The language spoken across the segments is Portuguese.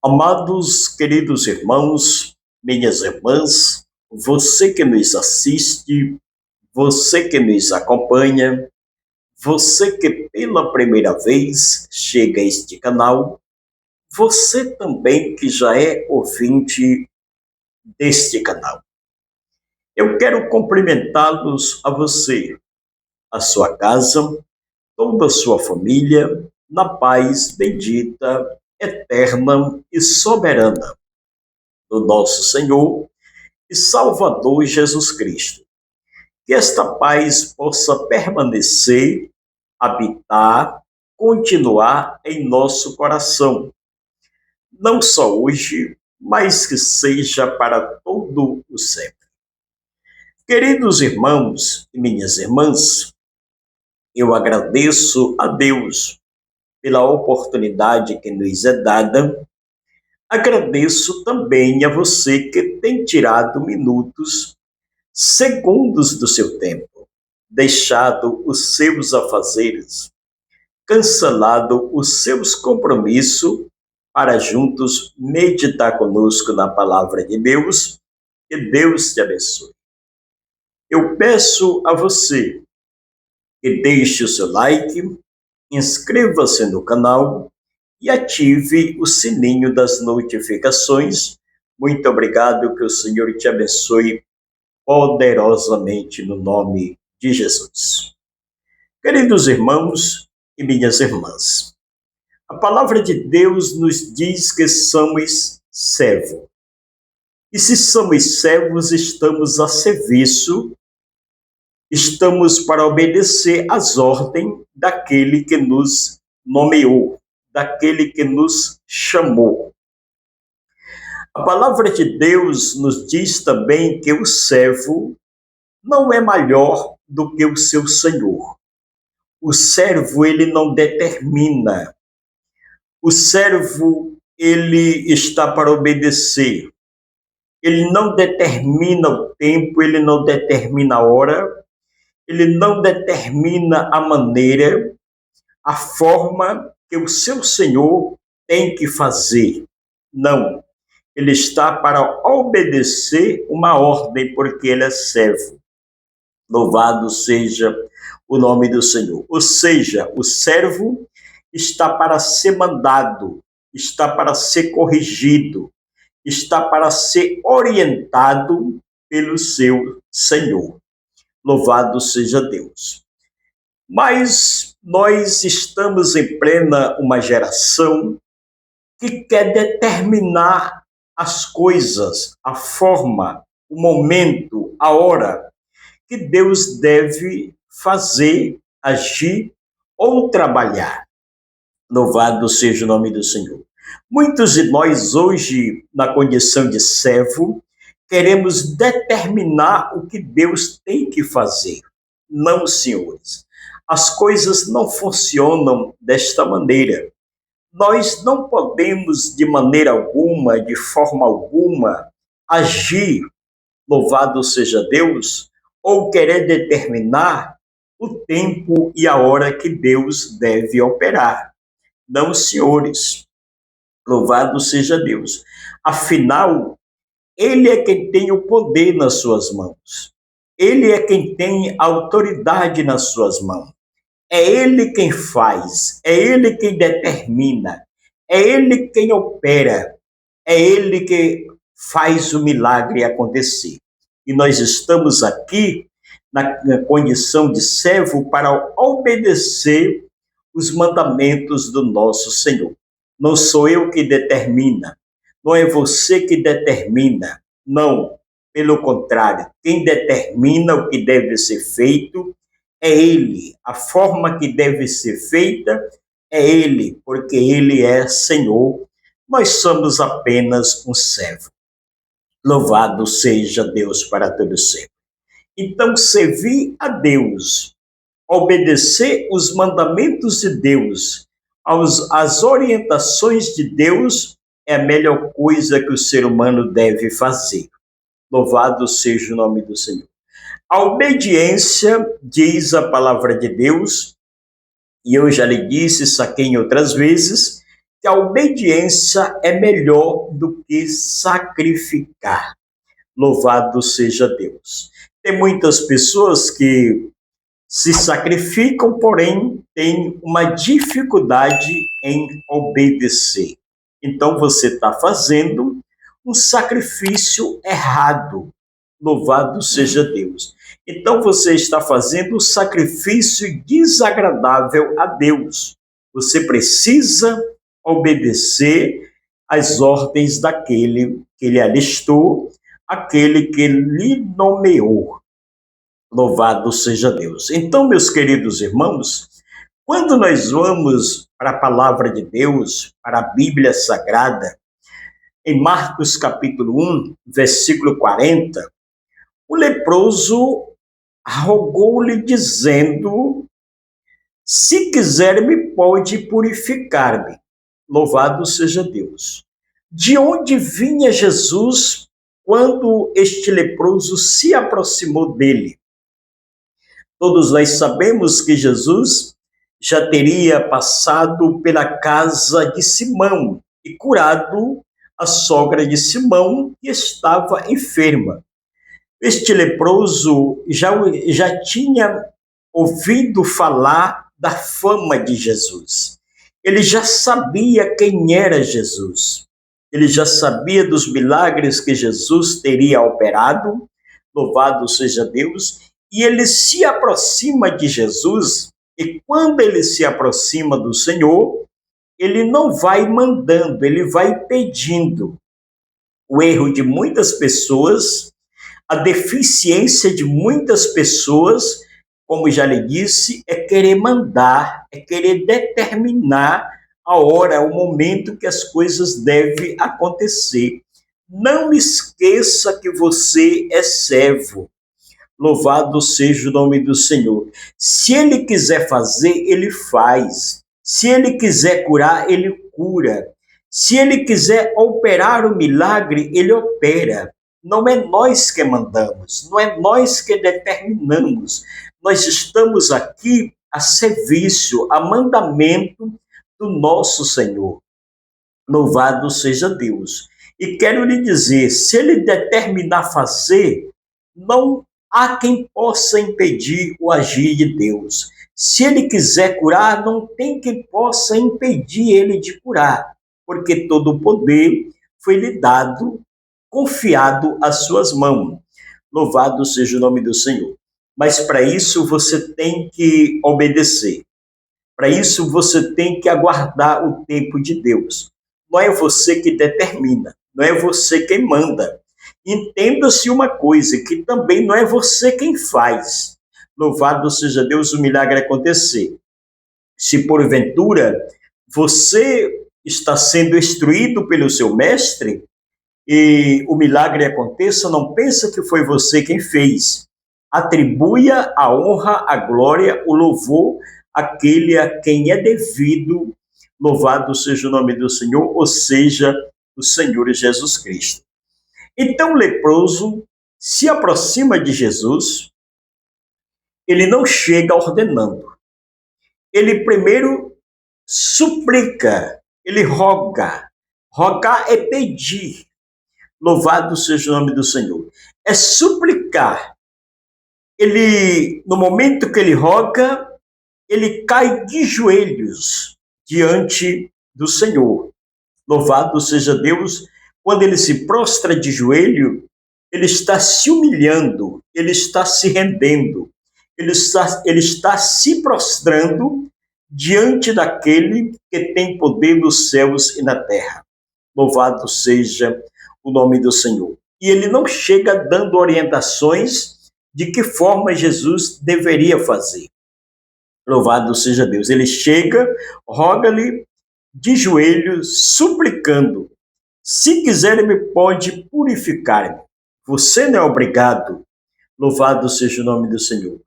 Amados, queridos irmãos, minhas irmãs, você que nos assiste, você que nos acompanha, você que pela primeira vez chega a este canal, você também que já é ouvinte deste canal. Eu quero cumprimentá-los a você, a sua casa, toda a sua família, na paz bendita, eterna e soberana do nosso Senhor e Salvador Jesus Cristo. Que esta paz possa permanecer, habitar, continuar em nosso coração, não só hoje, mas que seja para todo o sempre. Queridos irmãos e minhas irmãs, eu agradeço a Deus pela oportunidade que nos é dada. Agradeço também a você que tem tirado minutos, segundos do seu tempo, deixado os seus afazeres, cancelado os seus compromissos para juntos meditar conosco na palavra de Deus. Que Deus te abençoe. Eu peço a você que deixe o seu like, inscreva-se no canal e ative o sininho das notificações. Muito obrigado, que o Senhor te abençoe poderosamente no nome de Jesus. Queridos irmãos e minhas irmãs, a palavra de Deus nos diz que somos servos. E se somos servos, estamos a serviço, estamos para obedecer às ordens daquele que nos nomeou, daquele que nos chamou. A palavra de Deus nos diz também que o servo não é maior do que o seu senhor. O servo, ele não determina. O servo, ele está para obedecer. Ele não determina o tempo, ele não determina a hora, ele não determina a maneira, a forma que o seu senhor tem que fazer. Não. Ele está para obedecer uma ordem, porque ele é servo. Louvado seja o nome do Senhor. Ou seja, o servo está para ser mandado, está para ser corrigido, está para ser orientado pelo seu Senhor. Louvado seja Deus. Mas nós estamos em plena uma geração que quer determinar as coisas, a forma, o momento, a hora que Deus deve fazer, agir ou trabalhar. Louvado seja o nome do Senhor. Muitos de nós hoje, na condição de servo, queremos determinar o que Deus tem que fazer. Não, senhores. As coisas não funcionam desta maneira. Nós não podemos, de maneira alguma, de forma alguma, agir, louvado seja Deus, ou querer determinar o tempo e a hora que Deus deve operar. Não, senhores, louvado seja Deus. Afinal, Ele é quem tem o poder nas suas mãos. Ele é quem tem a autoridade nas suas mãos. É Ele quem faz, é Ele quem determina, é Ele quem opera, é Ele que faz o milagre acontecer. E nós estamos aqui na condição de servo para obedecer os mandamentos do nosso Senhor. Não sou eu que determina, não é você que determina, não. Pelo contrário, quem determina o que deve ser feito é Ele. A forma que deve ser feita é Ele, porque Ele é Senhor. Nós somos apenas um servo. Louvado seja Deus para todo sempre. Então, servir a Deus, obedecer os mandamentos de Deus, às orientações de Deus, é a melhor coisa que o ser humano deve fazer. Louvado seja o nome do Senhor. A obediência, diz a palavra de Deus, e eu já lhe disse isso aqui em outras vezes, que a obediência é melhor do que sacrificar. Louvado seja Deus. Tem muitas pessoas que se sacrificam, porém têm uma dificuldade em obedecer. Então você está fazendo um sacrifício errado. Louvado seja Deus. Então você está fazendo um sacrifício desagradável a Deus. Você precisa obedecer às ordens daquele que lhe alistou, aquele que lhe nomeou. Louvado seja Deus. Então, meus queridos irmãos, quando nós vamos para a palavra de Deus, para a Bíblia Sagrada, em Marcos capítulo 1, versículo 40, o leproso rogou-lhe dizendo: se quiser-me, pode purificar-me. Louvado seja Deus. De onde vinha Jesus quando este leproso se aproximou dele? Todos nós sabemos que Jesus já teria passado pela casa de Simão e curado a sogra de Simão, que estava enferma. Este leproso já tinha ouvido falar da fama de Jesus. Ele já sabia quem era Jesus. Ele já sabia dos milagres que Jesus teria operado. Louvado seja Deus. E ele se aproxima de Jesus, e quando ele se aproxima do Senhor, ele não vai mandando, ele vai pedindo. O erro de muitas pessoas, a deficiência de muitas pessoas, como já lhe disse, é querer mandar, é querer determinar a hora, o momento que as coisas devem acontecer. Não esqueça que você é servo. Louvado seja o nome do Senhor. Se ele quiser fazer, ele faz. Se ele quiser curar, ele cura. Se ele quiser operar o milagre, ele opera. Não é nós que mandamos, não é nós que determinamos. Nós estamos aqui a serviço, a mandamento do nosso Senhor. Louvado seja Deus. E quero lhe dizer, se ele determinar fazer, não há quem possa impedir o agir de Deus. Se ele quiser curar, não tem quem possa impedir ele de curar, porque todo o poder foi lhe dado, confiado às suas mãos. Louvado seja o nome do Senhor. Mas para isso você tem que obedecer. Para isso você tem que aguardar o tempo de Deus. Não é você que determina, não é você quem manda. Entenda-se uma coisa, que também não é você quem faz. Louvado seja Deus, o milagre acontecer. Se porventura você está sendo instruído pelo seu mestre e o milagre aconteça, não pensa que foi você quem fez. Atribua a honra, a glória, o louvor àquele a quem é devido. Louvado seja o nome do Senhor, ou seja, o Senhor Jesus Cristo. Então o leproso se aproxima de Jesus, ele não chega ordenando. Ele primeiro suplica, ele roga. Rogar é pedir. Louvado seja o nome do Senhor. É suplicar. Ele, no momento que ele roga, ele cai de joelhos diante do Senhor. Louvado seja Deus. Quando ele se prostra de joelho, ele está se humilhando, ele está se rendendo, ele está se prostrando diante daquele que tem poder nos céus e na terra. Louvado seja o nome do Senhor. E ele não chega dando orientações de que forma Jesus deveria fazer. Louvado seja Deus. Ele chega, roga-lhe de joelhos, suplicando: se quiser, me pode purificar-me. Você não é obrigado. Louvado seja o nome do Senhor.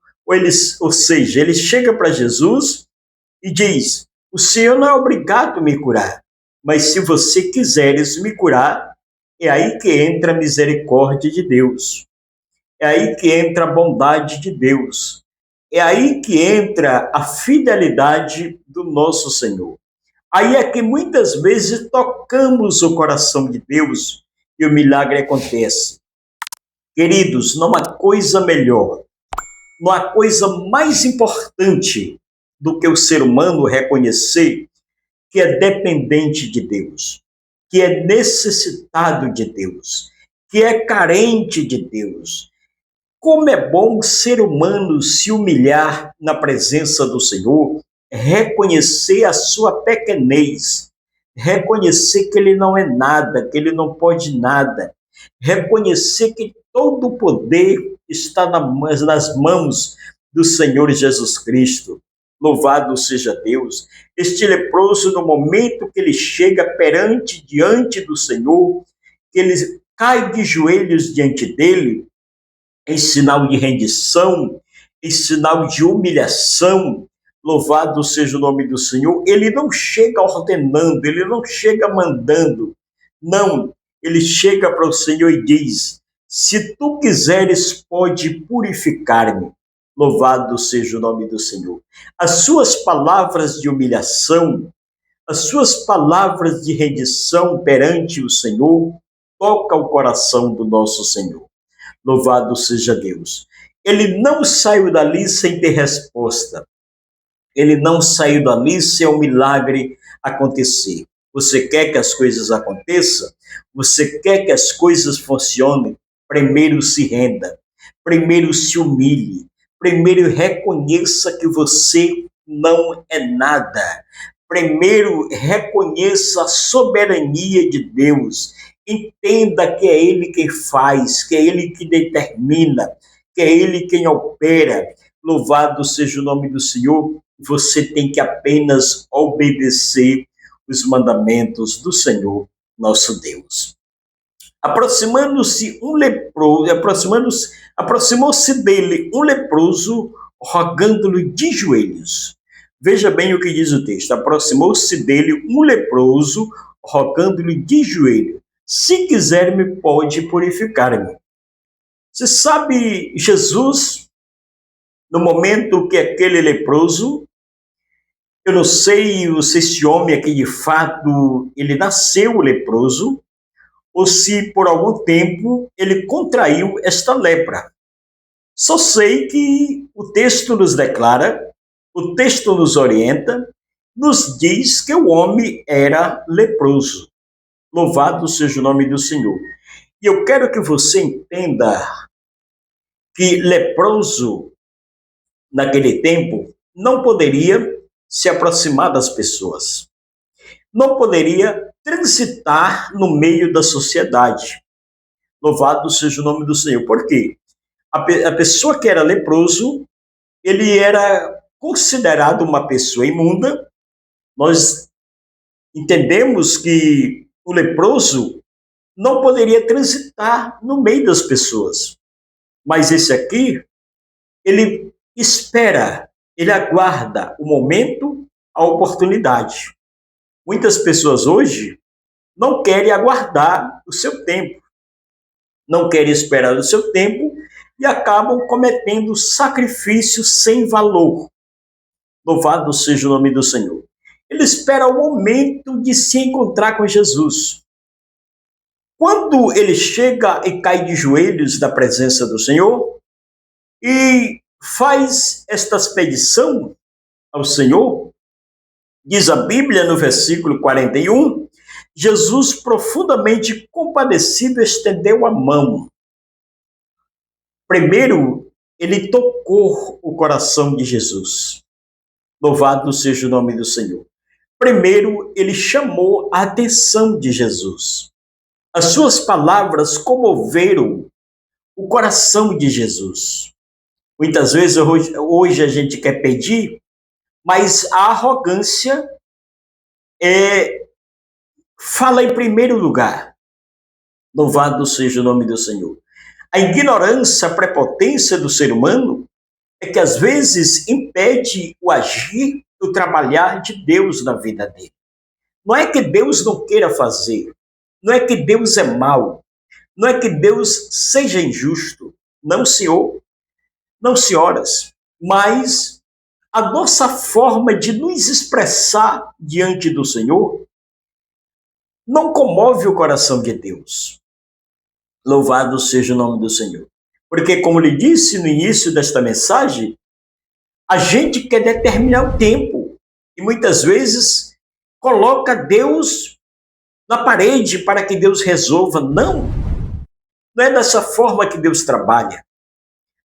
Ou seja, ele chega para Jesus e diz: o Senhor não é obrigado a me curar, mas se você quiseres me curar, é aí que entra a misericórdia de Deus. É aí que entra a bondade de Deus. É aí que entra a fidelidade do nosso Senhor. Aí é que muitas vezes tocamos o coração de Deus e o milagre acontece. Queridos, não há coisa melhor, não há coisa mais importante do que o ser humano reconhecer que é dependente de Deus, que é necessitado de Deus, que é carente de Deus. Como é bom o ser humano se humilhar na presença do Senhor, reconhecer a sua pequenez, reconhecer que ele não é nada, que ele não pode nada, reconhecer que todo o poder está nas mãos do Senhor Jesus Cristo. Louvado seja Deus. Este leproso, no momento que ele chega diante do Senhor, que ele cai de joelhos diante dele, em sinal de rendição, em sinal de humilhação, louvado seja o nome do Senhor, ele não chega ordenando, ele não chega mandando, não, ele chega para o Senhor e diz: se tu quiseres, pode purificar-me. Louvado seja o nome do Senhor. As suas palavras de humilhação, as suas palavras de rendição perante o Senhor, toca o coração do nosso Senhor. Louvado seja Deus. Ele não saiu dali sem ter resposta. Ele não saiu dali sem um milagre acontecer. Você quer que as coisas aconteçam? Você quer que as coisas funcionem? Primeiro se renda. Primeiro se humilhe. Primeiro reconheça que você não é nada. Primeiro reconheça a soberania de Deus. Entenda que é Ele quem faz, que é Ele que determina, que é Ele quem opera. Louvado seja o nome do Senhor. Você tem que apenas obedecer os mandamentos do Senhor, nosso Deus. Aproximando-se um leproso, aproximou-se dele um leproso, rogando-lhe de joelhos. Veja bem o que diz o texto. Aproximou-se dele um leproso, rogando-lhe de joelho: se quiser, me pode purificar-me. Você sabe, Jesus, no momento que aquele leproso, eu não sei se esse homem aqui de fato, ele nasceu leproso, ou se por algum tempo ele contraiu esta lepra. Só sei que o texto nos declara, o texto nos orienta, nos diz que o homem era leproso. Louvado seja o nome do Senhor. E eu quero que você entenda que leproso, naquele tempo, não poderia se aproximar das pessoas. Não poderia transitar no meio da sociedade. Louvado seja o nome do Senhor. Por quê? A pessoa que era leproso, ele era considerado uma pessoa imunda. Nós entendemos que o leproso não poderia transitar no meio das pessoas. Mas esse aqui, ele espera, ele aguarda o momento, a oportunidade. Muitas pessoas hoje não querem aguardar o seu tempo, não querem esperar o seu tempo e acabam cometendo sacrifícios sem valor. Louvado seja o nome do Senhor. Ele espera o momento de se encontrar com Jesus. Quando ele chega e cai de joelhos na presença do Senhor e faz esta expedição ao Senhor, diz a Bíblia no versículo 41, Jesus, profundamente compadecido, estendeu a mão. Primeiro, ele tocou o coração de Jesus. Louvado seja o nome do Senhor. Primeiro, ele chamou a atenção de Jesus. As suas palavras comoveram o coração de Jesus. Muitas vezes hoje a gente quer pedir, mas a arrogância fala em primeiro lugar. Louvado seja o nome do Senhor. A ignorância, a prepotência do ser humano é que às vezes impede o agir, o trabalhar de Deus na vida dele. Não é que Deus não queira fazer, não é que Deus é mau, não é que Deus seja injusto. Não, senhor, não, senhoras, mas a nossa forma de nos expressar diante do Senhor não comove o coração de Deus. Louvado seja o nome do Senhor. Porque, como lhe disse no início desta mensagem, a gente quer determinar o tempo e muitas vezes coloca Deus na parede para que Deus resolva. Não, não é dessa forma que Deus trabalha.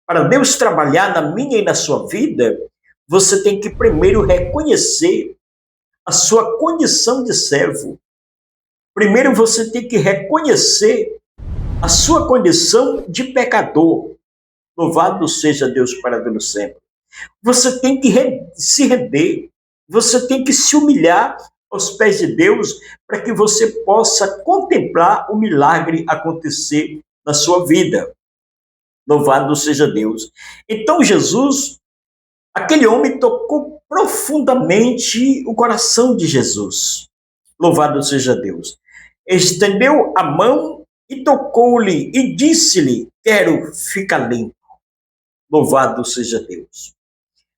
Para Deus trabalhar na minha e na sua vida, você tem que primeiro reconhecer a sua condição de servo. Primeiro você tem que reconhecer a sua condição de pecador. Louvado seja Deus para todo sempre. Você tem que se render, você tem que se humilhar aos pés de Deus para que você possa contemplar o milagre acontecer na sua vida. Louvado seja Deus. Então Jesus, aquele homem tocou profundamente o coração de Jesus. Louvado seja Deus. Estendeu a mão e tocou-lhe e disse-lhe: quero ficar limpo. Louvado seja Deus.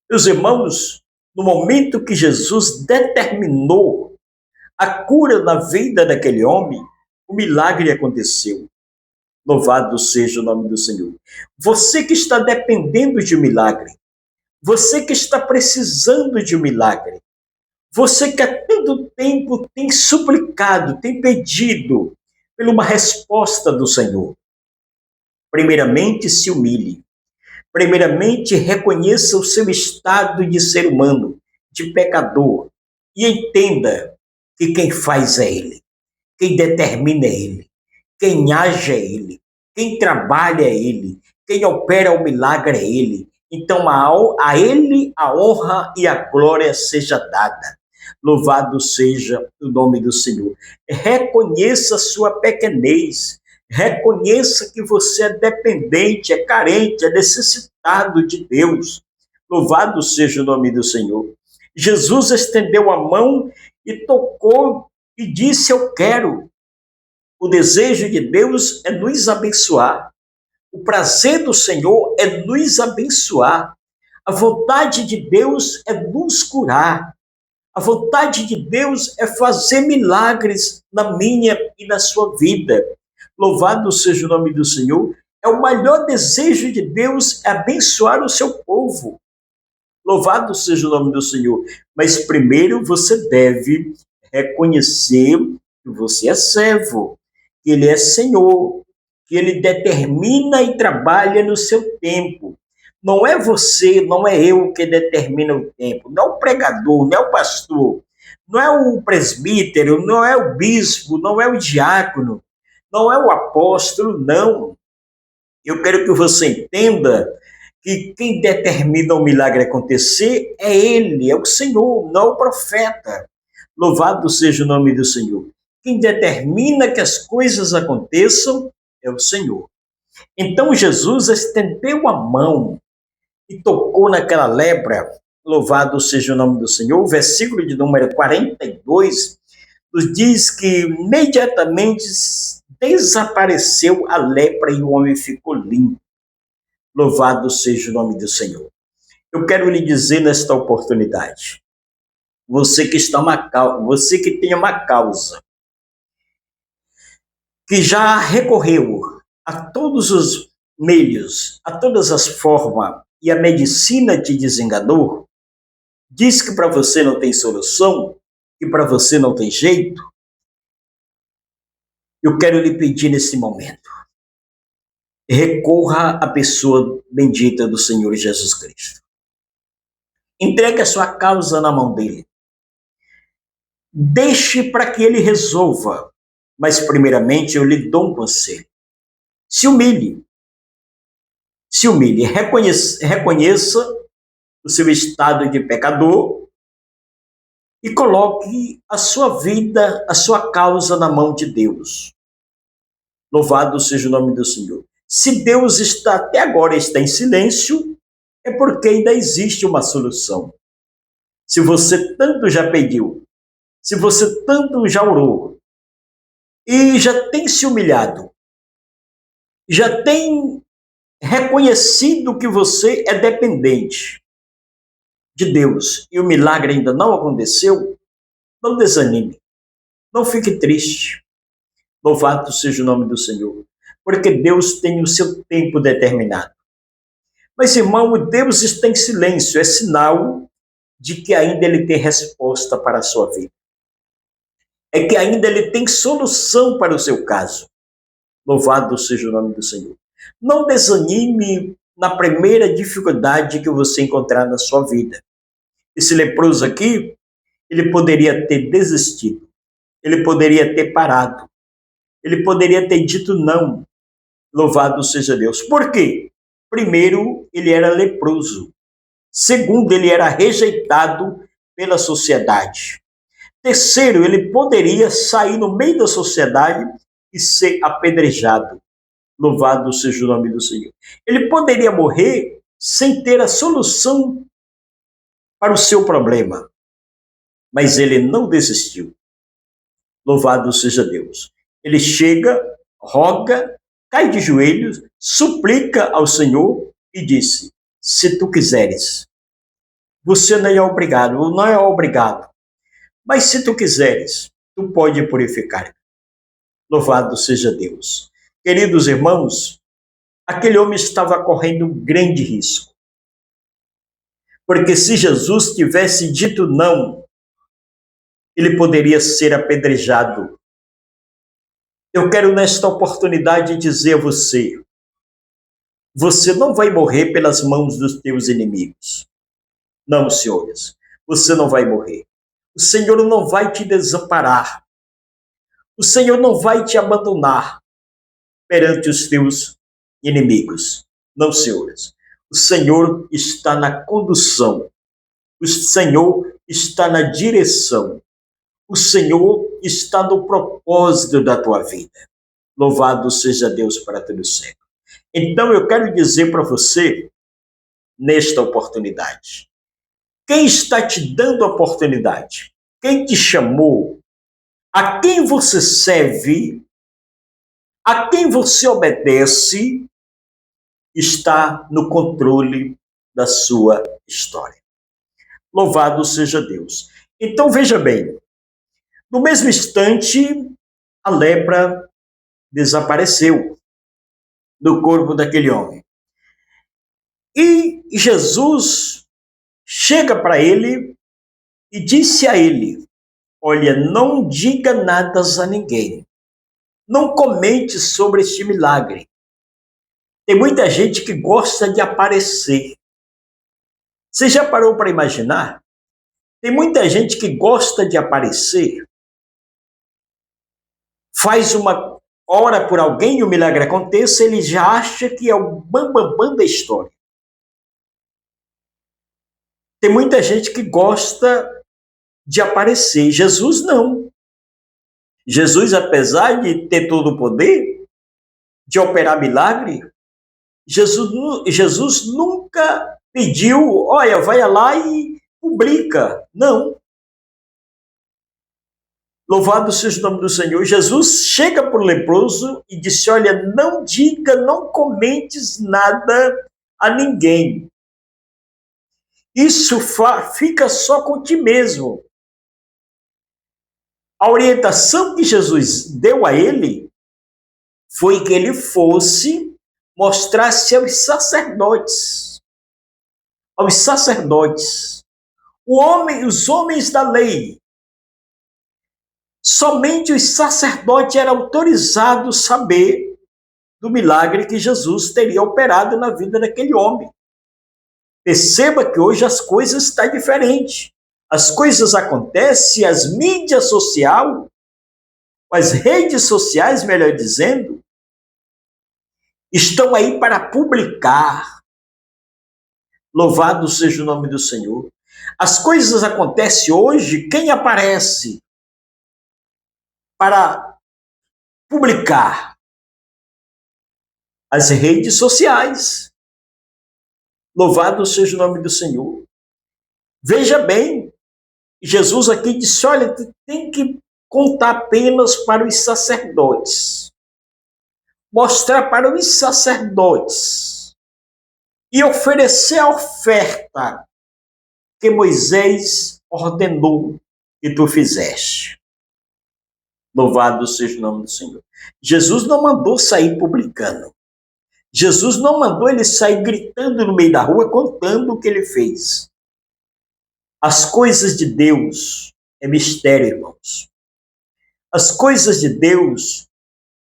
Meus irmãos, no momento que Jesus determinou a cura na vida daquele homem, o milagre aconteceu. Louvado seja o nome do Senhor. Você que está dependendo de um milagre, você que está precisando de um milagre, você que há tanto tempo tem suplicado, tem pedido por uma resposta do Senhor, primeiramente se humilhe. Primeiramente, reconheça o seu estado de ser humano, de pecador, e entenda que quem faz é Ele, quem determina é Ele, quem age é Ele, quem trabalha é Ele, quem opera o milagre é Ele. Então, a Ele a honra e a glória seja dada. Louvado seja o nome do Senhor. Reconheça sua pequenez. Reconheça que você é dependente, é carente, é necessitado de Deus. Louvado seja o nome do Senhor. Jesus estendeu a mão e tocou e disse: eu quero. O desejo de Deus é nos abençoar. O prazer do Senhor é nos abençoar. A vontade de Deus é nos curar. A vontade de Deus é fazer milagres na minha e na sua vida. Louvado seja o nome do Senhor. É o maior desejo de Deus, é abençoar o seu povo. Louvado seja o nome do Senhor. Mas primeiro você deve reconhecer que você é servo, que Ele é Senhor, que Ele determina e trabalha no seu tempo. Não é você, não é eu que determina o tempo, não é o pregador, não é o pastor, não é o presbítero, não é o bispo, não é o diácono, não é o apóstolo, não. Eu quero que você entenda que quem determina o milagre acontecer é Ele, é o Senhor, não o profeta. Louvado seja o nome do Senhor. Quem determina que as coisas aconteçam é o Senhor. Então Jesus estendeu a mão e tocou naquela lepra. Louvado seja o nome do Senhor. O versículo de número 42 nos diz que imediatamente desapareceu a lepra e o homem ficou limpo. Louvado seja o nome do Senhor. Eu quero lhe dizer nesta oportunidade, você que tem uma causa, que já recorreu a todos os meios, a todas as formas, e a medicina te desenganou, diz que para você não tem solução, que para você não tem jeito, eu quero lhe pedir nesse momento, recorra à pessoa bendita do Senhor Jesus Cristo. Entregue a sua causa na mão dele. Deixe para que ele resolva. Mas, primeiramente, eu lhe dou um conselho. Se humilhe. Se humilhe. Reconheça o seu estado de pecador e coloque a sua vida, a sua causa na mão de Deus. Louvado seja o nome do Senhor. Se Deus até agora está em silêncio, é porque ainda existe uma solução. Se você tanto já pediu, se você tanto já orou, e já tem se humilhado, já tem reconhecido que você é dependente, de Deus e o milagre ainda não aconteceu, não desanime, não fique triste. Louvado seja o nome do Senhor, porque Deus tem o seu tempo determinado. Mas, irmão, Deus está em silêncio, é sinal de que ainda Ele tem resposta para a sua vida. É que ainda Ele tem solução para o seu caso. Louvado seja o nome do Senhor. Não desanime na primeira dificuldade que você encontrar na sua vida. Esse leproso aqui, ele poderia ter desistido, ele poderia ter parado, ele poderia ter dito não. Louvado seja Deus. Por quê? Primeiro, ele era leproso. Segundo, ele era rejeitado pela sociedade. Terceiro, ele poderia sair no meio da sociedade e ser apedrejado. Louvado seja o nome do Senhor. Ele poderia morrer sem ter a solução para o seu problema. Mas ele não desistiu. Louvado seja Deus. Ele chega, roga, cai de joelhos, suplica ao Senhor e disse: se tu quiseres, você não é obrigado, mas se tu quiseres, tu pode purificar. Louvado seja Deus. Queridos irmãos, aquele homem estava correndo um grande risco. Porque se Jesus tivesse dito não, ele poderia ser apedrejado. Eu quero nesta oportunidade dizer a você: você não vai morrer pelas mãos dos teus inimigos. Não, senhores, você não vai morrer. O Senhor não vai te desamparar. O Senhor não vai te abandonar perante os teus inimigos. Não, senhores. O Senhor está na condução. O Senhor está na direção. O Senhor está no propósito da tua vida. Louvado seja Deus para todo sempre. Então eu quero dizer para você, nesta oportunidade, quem está te dando a oportunidade? Quem te chamou? A quem você serve? A quem você obedece? Está no controle da sua história. Louvado seja Deus. Então veja bem, no mesmo instante, a lepra desapareceu do corpo daquele homem. E Jesus chega para ele e disse a ele: olha, não diga nada a ninguém. Não comente sobre este milagre. Tem muita gente que gosta de aparecer. Você já parou para imaginar? Tem muita gente que gosta de aparecer, faz uma ora por alguém e o milagre aconteça, ele já acha que é o bambambam da história. Tem muita gente que gosta de aparecer. Jesus não. Jesus, apesar de ter todo o poder de operar milagre, Jesus nunca pediu, olha, vai lá e publica. Não. Louvado seja o nome do Senhor. Jesus chega para o leproso e disse: olha, não diga, não comentes nada a ninguém. Isso fica só com ti mesmo. A orientação que Jesus deu a ele foi que ele fosse mostrar-se aos sacerdotes. Aos sacerdotes. Os homens da lei. Somente os sacerdotes eram autorizados a saber do milagre que Jesus teria operado na vida daquele homem. Perceba que hoje as coisas estão diferentes. As coisas acontecem, as mídias sociais, as redes sociais, melhor dizendo, estão aí para publicar. Louvado seja o nome do Senhor. As coisas acontecem hoje, quem aparece para publicar? As redes sociais. Louvado seja o nome do Senhor. Veja bem, Jesus aqui disse, olha, tu tem que contar apenas para os sacerdotes. Mostrar para os sacerdotes. E oferecer a oferta que Moisés ordenou que tu fizeste. Louvado seja o nome do Senhor. Jesus não mandou sair publicando. Jesus não mandou ele sair gritando no meio da rua, contando o que ele fez. As coisas de Deus é mistério, irmãos. As coisas de Deus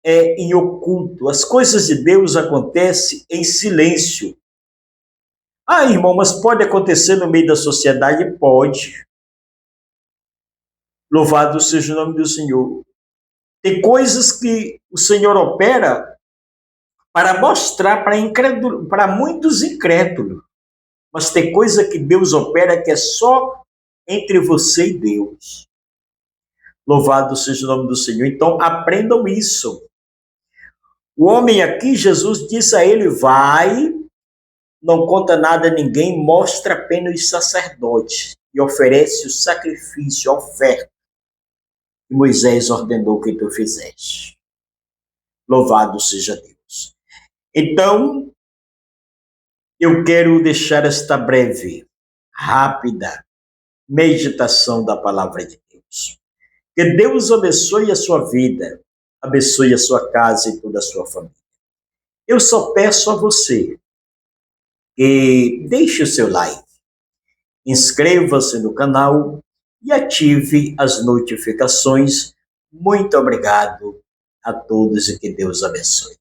é em oculto. As coisas de Deus acontecem em silêncio. Ah, irmão, mas pode acontecer no meio da sociedade? Pode. Louvado seja o nome do Senhor. Tem coisas que o Senhor opera para mostrar para muitos incrédulos. Mas tem coisa que Deus opera que é só entre você e Deus. Louvado seja o nome do Senhor. Então, aprendam isso. O homem aqui, Jesus disse a ele, vai, não conta nada a ninguém, mostra apenas os sacerdotes e oferece o sacrifício, a oferta que Moisés ordenou que tu fizeste. Louvado seja Deus. Então, eu quero deixar esta breve, rápida meditação da palavra de Deus. Que Deus abençoe a sua vida, abençoe a sua casa e toda a sua família. Eu só peço a você que deixe o seu like, inscreva-se no canal e ative as notificações. Muito obrigado a todos e que Deus abençoe.